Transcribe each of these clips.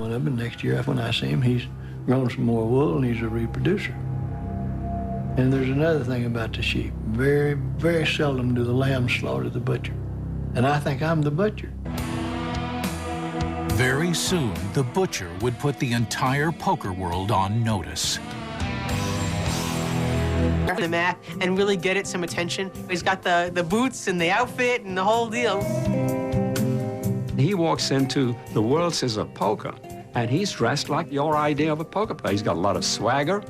one of them. Next year, when I see him, he's grown some more wool and he's a reproducer. And there's another thing about the sheep. Very, very seldom do the lambs slaughter the butcher. And I think I'm the butcher. Very soon, the butcher would put the entire poker world on notice. The mat and really get it some attention. He's got the boots and the outfit and the whole deal. He walks into the World Series of Poker, and he's dressed like your idea of a poker player. He's got a lot of swagger.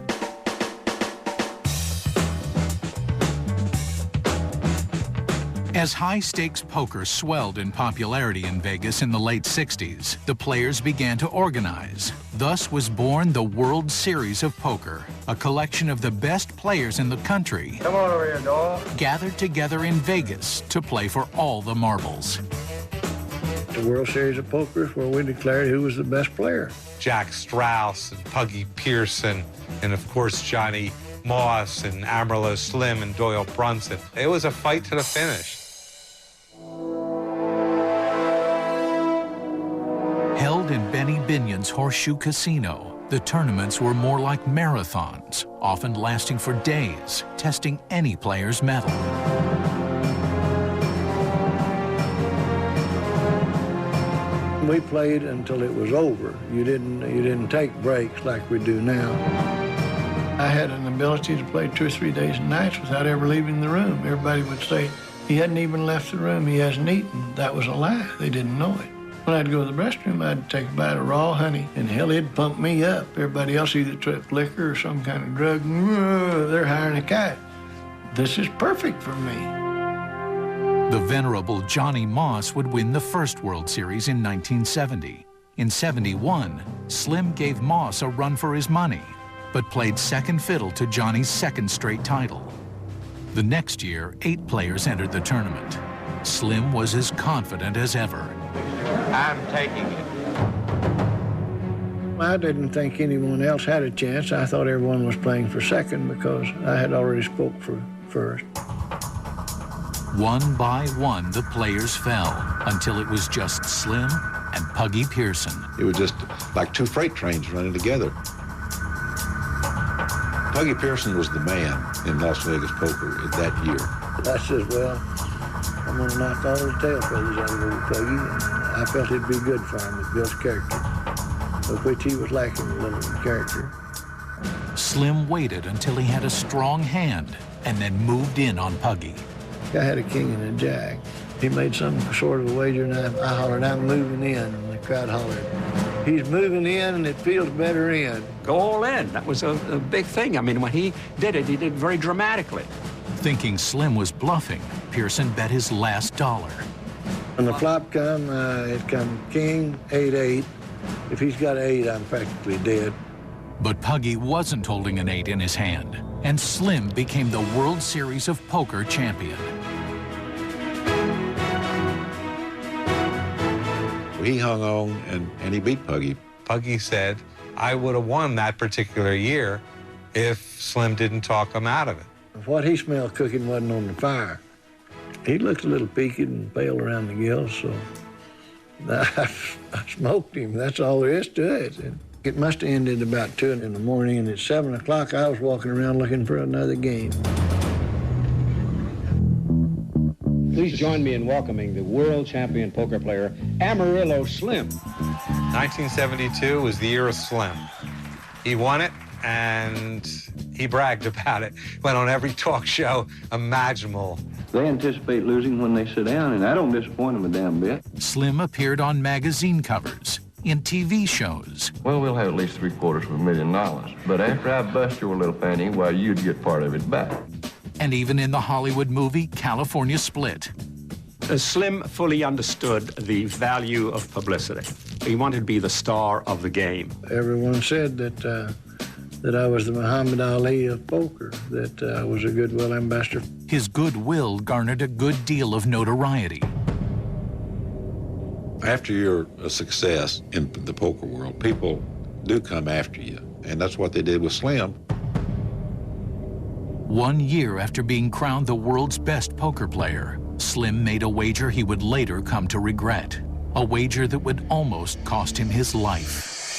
As high-stakes poker swelled in popularity in Vegas in the late 60s, the players began to organize. Thus was born the World Series of Poker, a collection of the best players in the country. Come on over here, dog. Gathered together in Vegas to play for all the marbles. The World Series of Poker is where we declared who was the best player. Jack Strauss and Puggy Pearson, and of course Johnny Moss and Amarillo Slim and Doyle Brunson. It was a fight to the finish. Held in Benny Binion's Horseshoe Casino, the tournaments were more like marathons, often lasting for days, testing any player's mettle. We played until it was over. You didn't take breaks like we do now. I had an ability to play 2 or 3 days and nights without ever leaving the room. Everybody would say, he hadn't even left the room, he hasn't eaten. That was a lie, they didn't know it. When I'd go to the restroom, I'd take a bite of raw honey, and hell, it'd pump me up. Everybody else either took liquor or some kind of drug. They're hiring a kite. This is perfect for me. The venerable Johnny Moss would win the first World Series in 1970. In '71, Slim gave Moss a run for his money, but played second fiddle to Johnny's second straight title. The next year, 8 players entered the tournament. Slim was as confident as ever. I'm taking it. I didn't think anyone else had a chance. I thought everyone was playing for second because I had already spoke for first. One by one, the players fell until it was just Slim and Puggy Pearson. It was just like 2 freight trains running together. Puggy Pearson was the man in Las Vegas poker that year. I said, well, I'm going to knock all the tail feathers out of old Puggy, and I felt it'd be good for him. It built character, of which he was lacking a little in character. Slim waited until he had a strong hand and then moved in on Puggy. I had a king and a jack. He made some sort of a wager, and I hollered, I'm moving in, and the crowd hollered, he's moving in, and it feels better in. Go all in. That was a big thing. I mean, when he did it very dramatically. Thinking Slim was bluffing, Pearson bet his last dollar. When the flop come, it come king, 8-8. If he's got 8, I'm practically dead. But Puggy wasn't holding an 8 in his hand, and Slim became the World Series of Poker champion. He hung on, and he beat Puggy. Puggy said, I would have won that particular year if Slim didn't talk him out of it. What he smelled cooking wasn't on the fire. He looked a little peaked and pale around the gills, so I smoked him. That's all there is to it. It must have ended about 2 in the morning, and at 7 o'clock, I was walking around looking for another game. Please join me in welcoming the world champion poker player, Amarillo Slim. 1972 was the year of Slim. He won it, and he bragged about it. Went on every talk show imaginable. They anticipate losing when they sit down, and I don't disappoint them a damn bit. Slim appeared on magazine covers, in TV shows. Well, we'll have at least $750,000. But after I bust your little fanny, well, you'd get part of it back. And even in the Hollywood movie California Split. Slim fully understood the value of publicity. He wanted to be the star of the game. Everyone said that I was the Muhammad Ali of poker, that I was a goodwill ambassador. His goodwill garnered a good deal of notoriety. After you're a success in the poker world, people do come after you, and that's what they did with Slim. 1 year after being crowned the world's best poker player, Slim made a wager he would later come to regret, a wager that would almost cost him his life.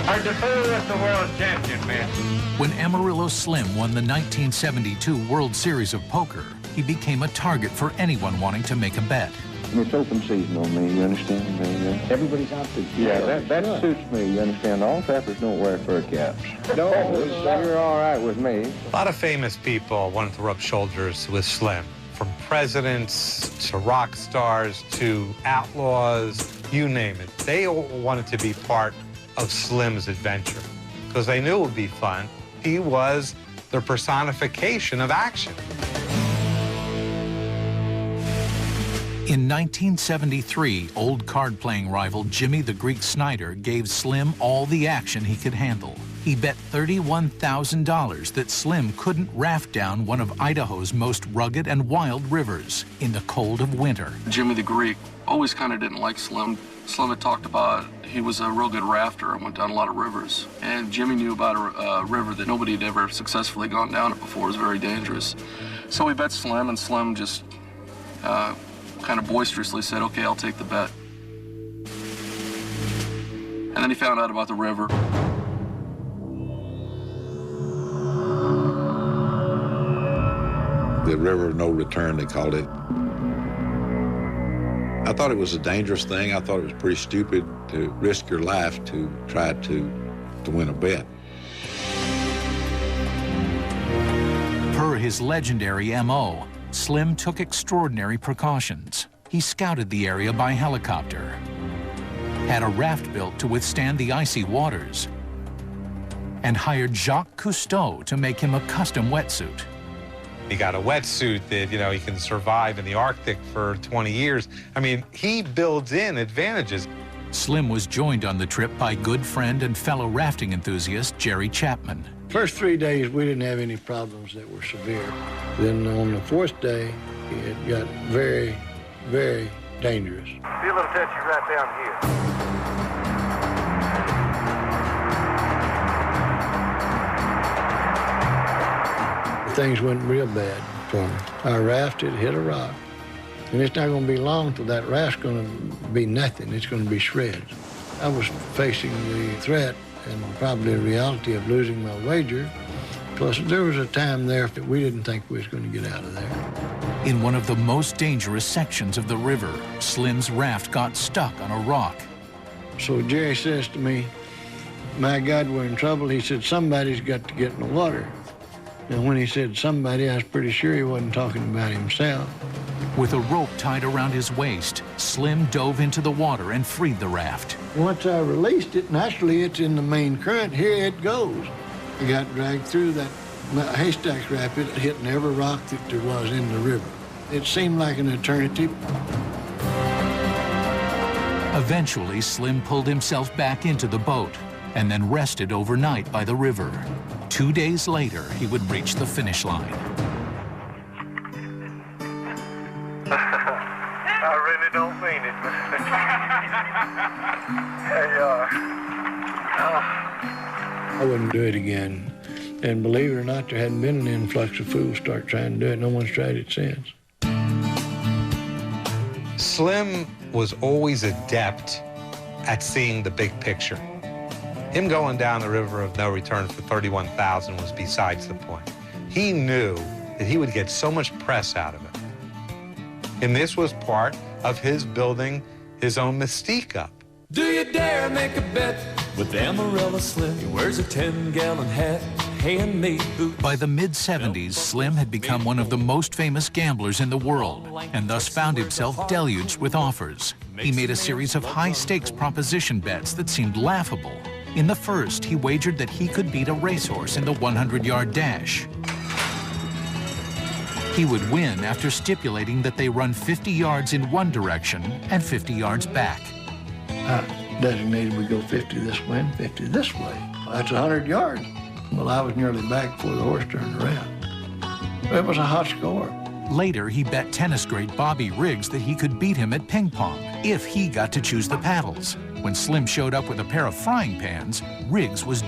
Hard to fool with the world champion, man. When Amarillo Slim won the 1972 World Series of Poker, he became a target for anyone wanting to make a bet. It's open season on me, you understand? Everybody's out to Yeah, that suits me, you understand? All trappers don't wear fur caps. No, you're all right with me. A lot of famous people wanted to rub shoulders with Slim, from presidents to rock stars to outlaws, you name it. They all wanted to be part of Slim's adventure because they knew it would be fun. He was the personification of action. In 1973, old card-playing rival Jimmy the Greek Snyder gave Slim all the action he could handle. He bet $31,000 that Slim couldn't raft down one of Idaho's most rugged and wild rivers in the cold of winter. Jimmy the Greek always kind of didn't like Slim. Slim had talked about he was a real good rafter and went down a lot of rivers. And Jimmy knew about a river that nobody had ever successfully gone down it before. It was very dangerous. So we bet Slim, and Slim just kind of boisterously said, okay, I'll take the bet. And then he found out about the river. The river of no return, they called it. I thought it was a dangerous thing. I thought it was pretty stupid to risk your life to try to win a bet. Per his legendary M.O., Slim took extraordinary precautions. He scouted the area by helicopter, had a raft built to withstand the icy waters, and hired Jacques Cousteau to make him a custom wetsuit. He got a wetsuit that, you know, he can survive in the Arctic for 20 years. I mean, he builds in advantages. Slim was joined on the trip by good friend and fellow rafting enthusiast Jerry Chapman. First 3 days, we didn't have any problems that were severe. Then on the fourth day, it got very, very dangerous. Be a little touchy right down here. Things went real bad for me. Our raft had hit a rock, and it's not going to be long till that raft's going to be nothing. It's going to be shreds. I was facing the threat and probably the reality of losing my wager. Plus, there was a time there that we didn't think we was going to get out of there. In one of the most dangerous sections of the river, Slim's raft got stuck on a rock. So Jerry says to me, my God, we're in trouble. He said, somebody's got to get in the water. And when he said somebody, I was pretty sure he wasn't talking about himself. With a rope tied around his waist, Slim dove into the water and freed the raft. Once I released it, naturally it's in the main current, here it goes. I got dragged through that haystack rapid, hitting every rock that there was in the river. It seemed like an eternity. Eventually, Slim pulled himself back into the boat and then rested overnight by the river. 2 days later, he would reach the finish line. I really don't mean it. I wouldn't do it again. And believe it or not, there hadn't been an influx of fools start trying to do it. No one's tried it since. Slim was always adept at seeing the big picture. Him going down the river of no return for $31,000 was besides the point. He knew that he would get so much press out of it. And this was part of his building his own mystique up. Do you dare make a bet with Amarillo Slim? He wears a 10-gallon hat, handmade boots. By the mid-70s, Slim had become one of the most famous gamblers in the world and thus found himself deluged with offers. He made a series of high-stakes proposition bets that seemed laughable. In the first, he wagered that he could beat a racehorse in the 100-yard dash. He would win after stipulating that they run 50 yards in one direction and 50 yards back. I designated we go 50 this way and 50 this way. That's 100 yards. Well, I was nearly back before the horse turned around. It was a hot score. Later, he bet tennis great Bobby Riggs that he could beat him at ping pong if he got to choose the paddles. When Slim showed up with a pair of frying pans, Riggs was